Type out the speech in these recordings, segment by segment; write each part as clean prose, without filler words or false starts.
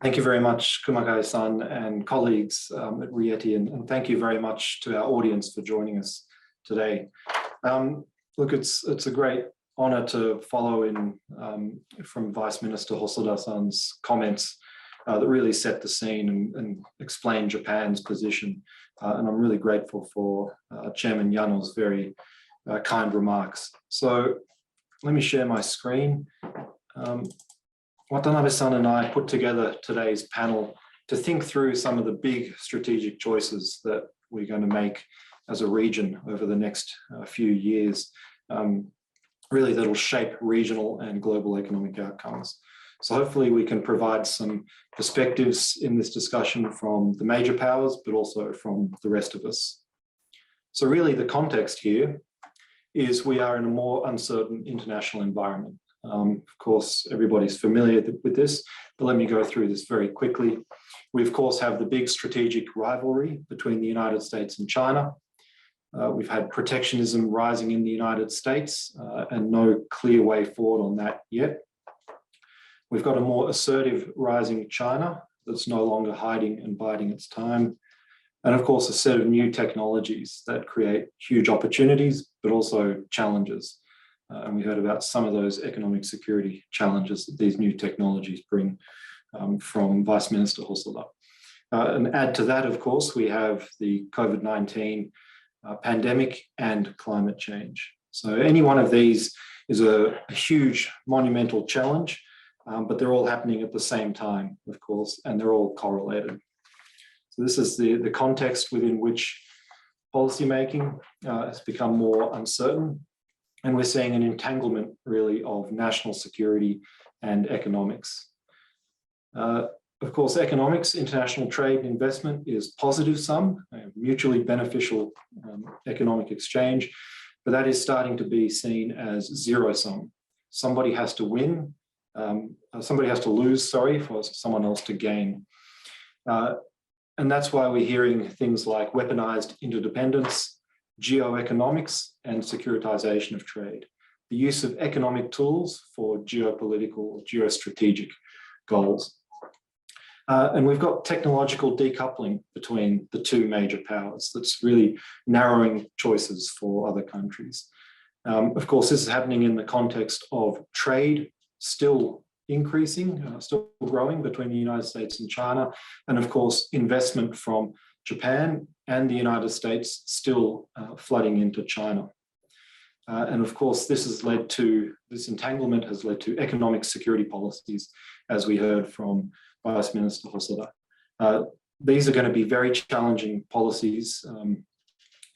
Thank you very much, Kumagai-san and colleagues at RIETI, and thank you very much to our audience for joining us today. Look, it's a great honor to follow in from Vice Minister Hosoda-san's comments that really set the scene and explain Japan's position. And I'm really grateful for Chairman Yano's very kind remarks. So let me share my screen. Watanabe-san and I put together today's panel to think through some of the big strategic choices that we're going to make as a region over the next few years, really that'll shape regional and global economic outcomes. So hopefully we can provide some perspectives in this discussion from the major powers, but also from the rest of us. So really the context here is we are in a more uncertain international environment. Of course, everybody's familiar with this, but let me go through this very quickly. We, of course, have the big strategic rivalry between the United States and China. We've had protectionism rising in the United States and no clear way forward on that yet. We've got a more assertive rising China that's no longer hiding and biding its time. And of course, a set of new technologies that create huge opportunities, but also challenges. And we heard about some of those economic security challenges that these new technologies bring from Vice Minister Hosoda. And add to that, of course, we have the COVID-19 pandemic and climate change. So any one of these is a huge monumental challenge, but they're all happening at the same time, of course, and they're all correlated. So this is the context within which policymaking has become more uncertain. And we're seeing an entanglement, really, of national security and economics. Of course, economics, international trade and investment is positive sum, mutually beneficial economic exchange, but that is starting to be seen as zero sum. Somebody has to win, somebody has to lose, sorry, for someone else to gain. And that's why we're hearing things like weaponized interdependence, geoeconomics, and securitization of trade, the use of economic tools for geopolitical or geostrategic goals. And we've got technological decoupling between the two major powers that's really narrowing choices for other countries. Of course, this is happening in the context of trade still increasing, still growing between the United States and China, and of course, investment from Japan and the United States still flooding into China. And of course, this entanglement has led to economic security policies, as we heard from Vice Minister Hosoda. These are going to be very challenging policies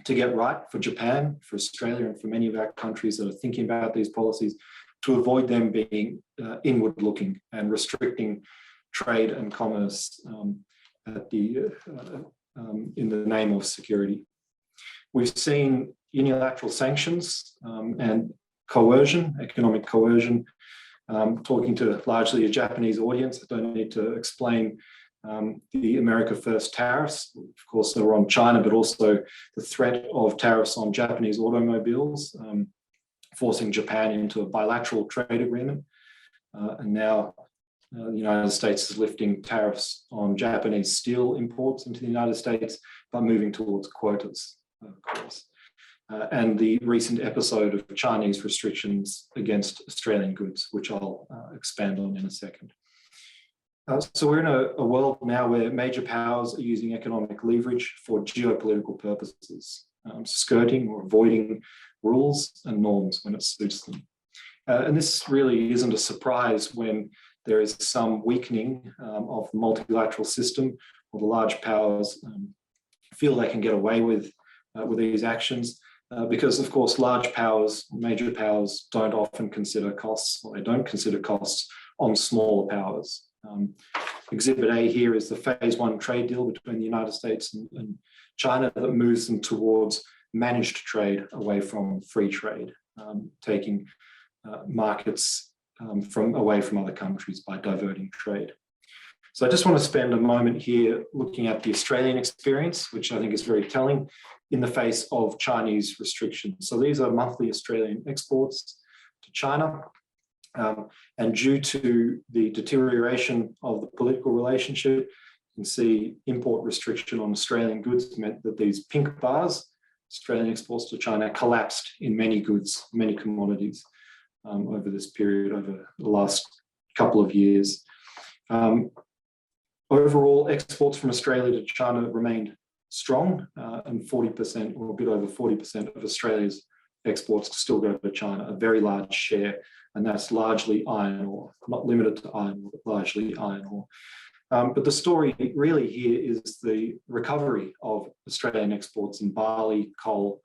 to get right for Japan, for Australia, and for many of our countries that are thinking about these policies, to avoid them being inward-looking and restricting trade and commerce in the name of security. We've seen unilateral sanctions and coercion, economic coercion. Talking to largely a Japanese audience, I don't need to explain the America First tariffs. Of course, they were on China, but also the threat of tariffs on Japanese automobiles, forcing Japan into a bilateral trade agreement. And now the United States is lifting tariffs on Japanese steel imports into the United States, but moving towards quotas, of course. And the recent episode of Chinese restrictions against Australian goods, which I'll expand on in a second. So we're in a world now where major powers are using economic leverage for geopolitical purposes, skirting or avoiding rules and norms when it suits them. And this really isn't a surprise when there is some weakening of the multilateral system, or the large powers feel they can get away with these actions. Because, of course, large powers, major powers, don't often consider costs, or they don't consider costs on smaller powers. Exhibit A here is the phase 1 trade deal between the United States and China that moves them towards managed trade away from free trade, taking markets away from other countries by diverting trade. So I just want to spend a moment here looking at the Australian experience, which I think is very telling in the face of Chinese restrictions. So these are monthly Australian exports to China. And due to the deterioration of the political relationship, you can see import restriction on Australian goods meant that these pink bars, Australian exports to China, collapsed in many goods, many commodities over this period, over the last couple of years. Overall, exports from Australia to China remained strong, and 40% or a bit over 40% of Australia's exports still go to China, a very large share, and that's largely iron ore, not limited to iron ore, but largely iron ore. But the story really here is the recovery of Australian exports in barley, coal,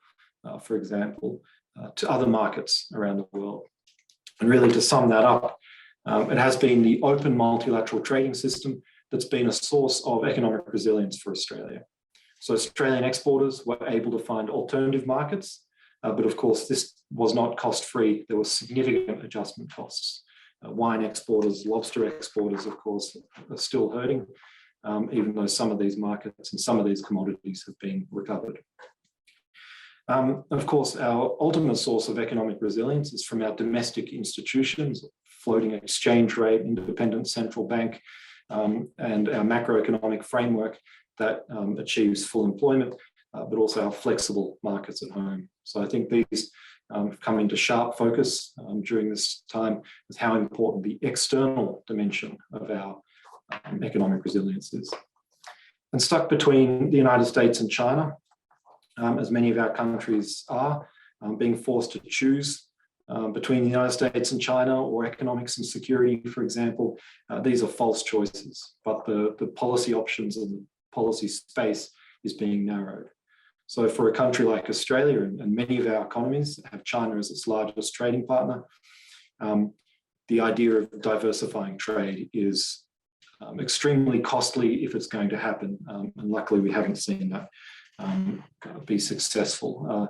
for example, to other markets around the world. And really, to sum that up, it has been the open multilateral trading system that's been a source of economic resilience for Australia. So Australian exporters were able to find alternative markets, but of course, this was not cost-free. There were significant adjustment costs. Wine exporters, lobster exporters, of course, are still hurting, even though some of these markets and some of these commodities have been recovered. Of course, our ultimate source of economic resilience is from our domestic institutions, floating exchange rate, independent central bank, and our macroeconomic framework that achieves full employment, but also our flexible markets at home. So I think these have come into sharp focus during this time with how important the external dimension of our economic resilience is. And stuck between the United States and China, as many of our countries are, being forced to choose between the United States and China or economics and security, for example, these are false choices, but the policy options and the policy space is being narrowed. So for a country like Australia, and many of our economies have China as its largest trading partner, the idea of diversifying trade is extremely costly if it's going to happen. And luckily, we haven't seen that be successful.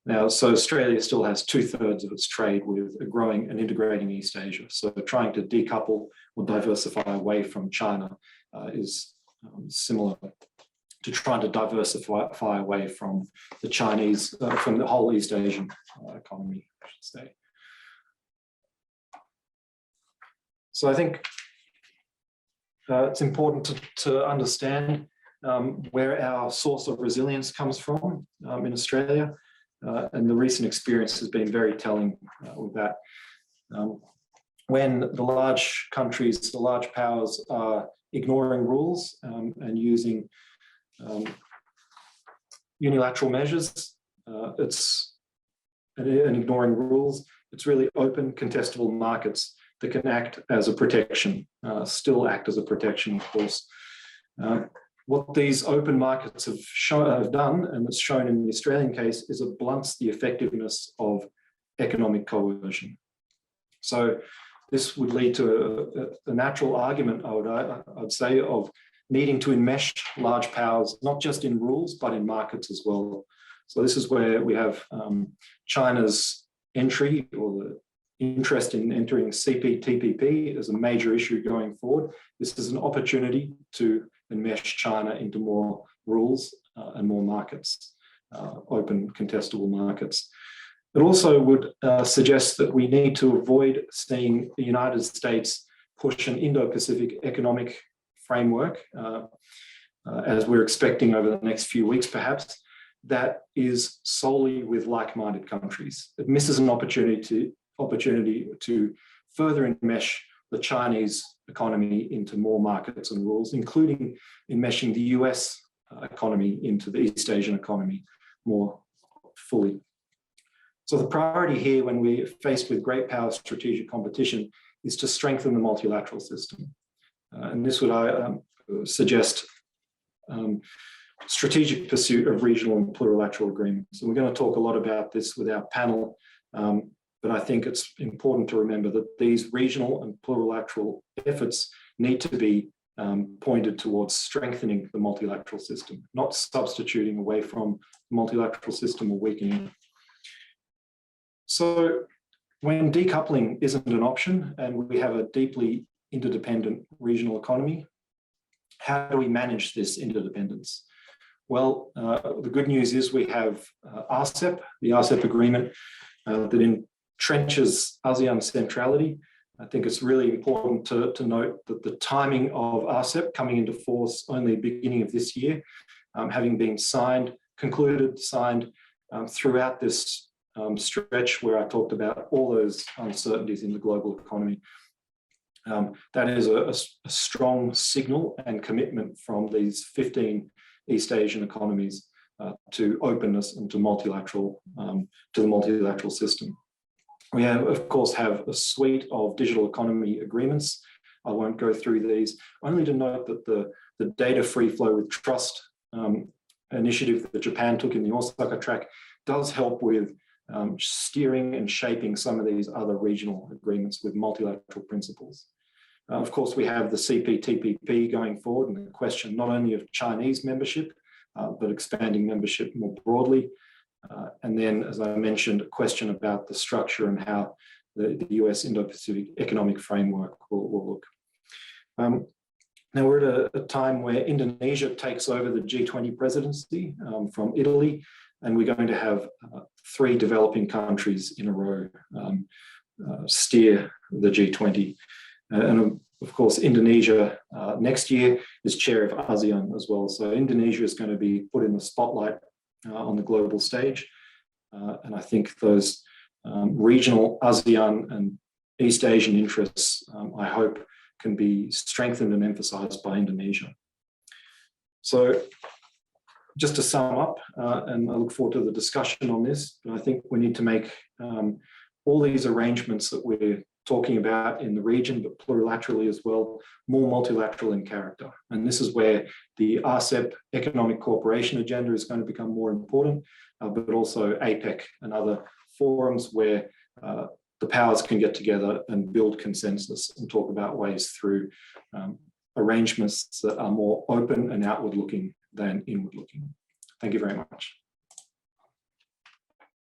Now, so Australia still has 2/3 of its trade with a growing and integrating East Asia. So trying to decouple or diversify away from China is similar to trying to diversify away from the Chinese, from the whole East Asian economy, I should say. So I think it's important to understand where our source of resilience comes from in Australia. And the recent experience has been very telling with that. When the large countries, the large powers are ignoring rules and using unilateral measures, and ignoring rules, it's really open, contestable markets that can act as a protection, still act as a protection, of course. What these open markets have done, and it's shown in the Australian case, is it blunts the effectiveness of economic coercion. So this would lead to a natural argument, I'd say, of needing to enmesh large powers, not just in rules, but in markets as well. So this is where we have China's entry or the interest in entering CPTPP as a major issue going forward. This is an opportunity to enmesh China into more rules and more markets, open, contestable markets. It also would suggest that we need to avoid seeing the United States push an Indo-Pacific economic framework, as we're expecting over the next few weeks, perhaps, that is solely with like-minded countries. It misses an opportunity to further enmesh the Chinese economy into more markets and rules, including enmeshing the US economy into the East Asian economy more fully. So the priority here when we're faced with great power strategic competition is to strengthen the multilateral system. And this would suggest strategic pursuit of regional and plurilateral agreements. And we're going to talk a lot about this with our panel, but I think it's important to remember that these regional and plurilateral efforts need to be pointed towards strengthening the multilateral system, not substituting away from the multilateral system or weakening. So when decoupling isn't an option and we have a deeply interdependent regional economy, how do we manage this interdependence? Well, the good news is we have RCEP, the RCEP agreement that entrenches ASEAN centrality I think it's really important to note that the timing of RCEP coming into force only beginning of this year, having been concluded, signed throughout this stretch where I talked about all those uncertainties in the global economy. That is a strong signal and commitment from these 15 East Asian economies to openness and to the multilateral system. We of course, have a suite of digital economy agreements. I won't go through these, only to note that the data free flow with trust initiative that Japan took in the Osaka track does help with steering and shaping some of these other regional agreements with multilateral principles. Of course, we have the CPTPP going forward, and the question not only of Chinese membership, but expanding membership more broadly. And then, as I mentioned, a question about the structure and how the US Indo-Pacific economic framework will look. Now we're at a time where Indonesia takes over the G20 presidency from Italy, and we're going to have 3 developing countries in a row steer the G20. And of course, Indonesia next year is chair of ASEAN as well. So Indonesia is going to be put in the spotlight on the global stage. And I think those regional ASEAN and East Asian interests, I hope, can be strengthened and emphasized by Indonesia. So just to sum up, and I look forward to the discussion on this, but I think we need to make all these arrangements that we're talking about in the region, but plurilaterally as well, more multilateral in character. And this is where the RCEP economic cooperation agenda is going to become more important, but also APEC and other forums where the powers can get together and build consensus and talk about ways through arrangements that are more open and outward looking than inward looking. Thank you very much.